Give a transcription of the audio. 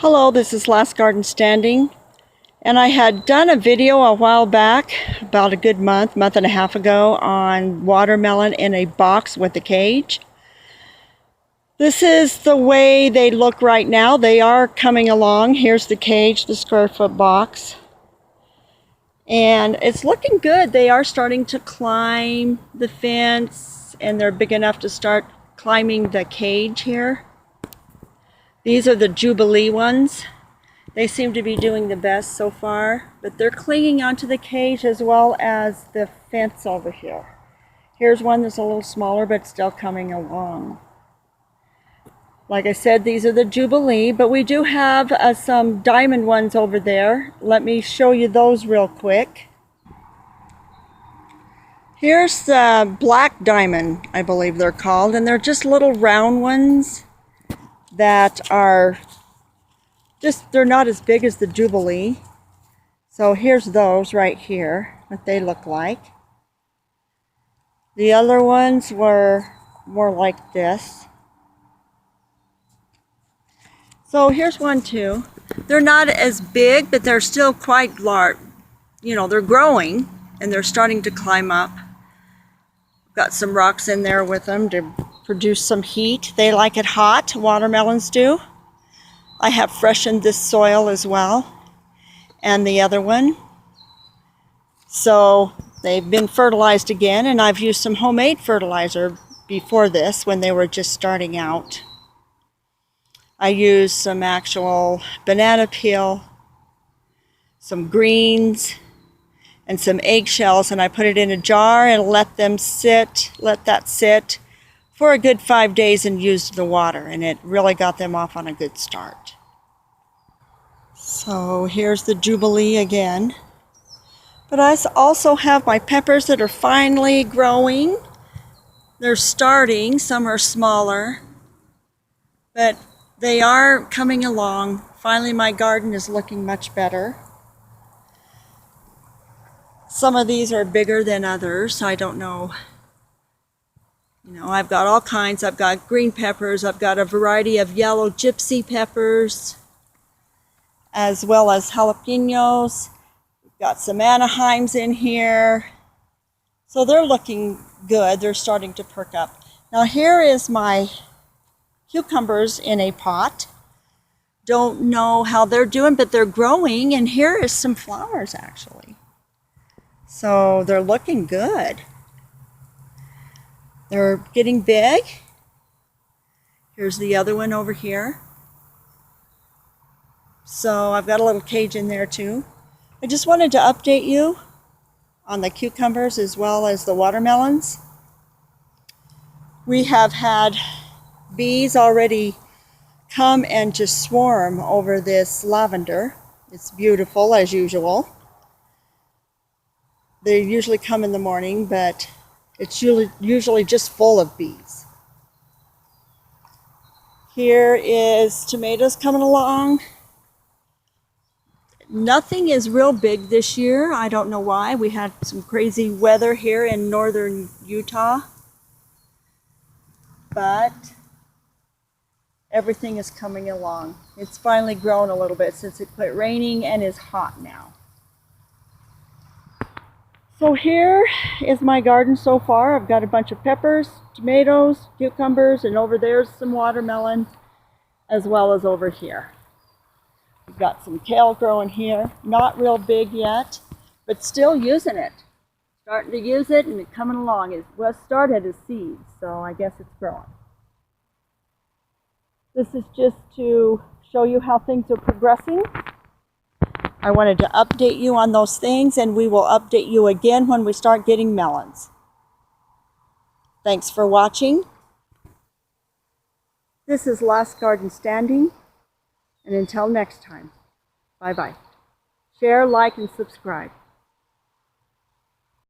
Hello, this is Last Garden Standing, and I had done a video a while back, about a good month and a half ago, on watermelon in a box with a cage. This is the way they look right now. They are coming along. Here's the cage, the square foot box. And it's looking good. They are starting to climb the fence, and they're big enough to start climbing the cage here. These are the Jubilee ones. They seem to be doing the best so far, but they're clinging onto the cage as well as the fence over here. Here's one that's a little smaller, but still coming along. Like I said, these are the Jubilee, but we do have some diamond ones over there. Let me show you those real quick. Here's the black diamond, I believe they're called, and they're just little round ones that are they're not as big as the Jubilee. So here's those right here, what they look like. The other ones were more like this. So here's one too. They're not as big, but they're still quite large. You know, they're growing and they're starting to climb up. Got some rocks in there with them to produce some heat. They like it hot, watermelons do. I have freshened this soil as well, and the other one. So they've been fertilized again, and I've used some homemade fertilizer before this when they were just starting out. I used some actual banana peel, some greens, and some eggshells, and I put it in a jar and let that sit for a good 5 days and used the water, and it really got them off on a good start. So here's the Jubilee again. But I also have my peppers that are finally growing. They're starting, some are smaller, but they are coming along. Finally, my garden is looking much better. Some of these are bigger than others, so I don't know. You know, I've got all kinds. I've got green peppers. I've got a variety of yellow gypsy peppers, as well as jalapenos. We've got some Anaheims in here. So they're looking good. They're starting to perk up. Now here is my cucumbers in a pot. Don't know how they're doing, but they're growing. And here is some flowers, actually. So they're looking good. They're getting big. Here's the other one over here. So I've got a little cage in there too. I just wanted to update you on the cucumbers as well as the watermelons. We have had bees already come and just swarm over this lavender. It's beautiful as usual. They usually come in the morning, but it's usually just full of bees. Here is tomatoes coming along. Nothing is real big this year. I don't know why. We had some crazy weather here in northern Utah. But everything is coming along. It's finally grown a little bit since it quit raining and is hot now. So here is my garden so far. I've got a bunch of peppers, tomatoes, cucumbers, and over there's some watermelon, as well as over here. We've got some kale growing here. Not real big yet, but still using it. Starting to use it and coming along. It was started as seeds, so I guess it's growing. This is just to show you how things are progressing. I wanted to update you on those things, and we will update you again when we start getting melons. Thanks for watching. This is Last Garden Standing, and until next time, bye-bye. Share, like, and subscribe.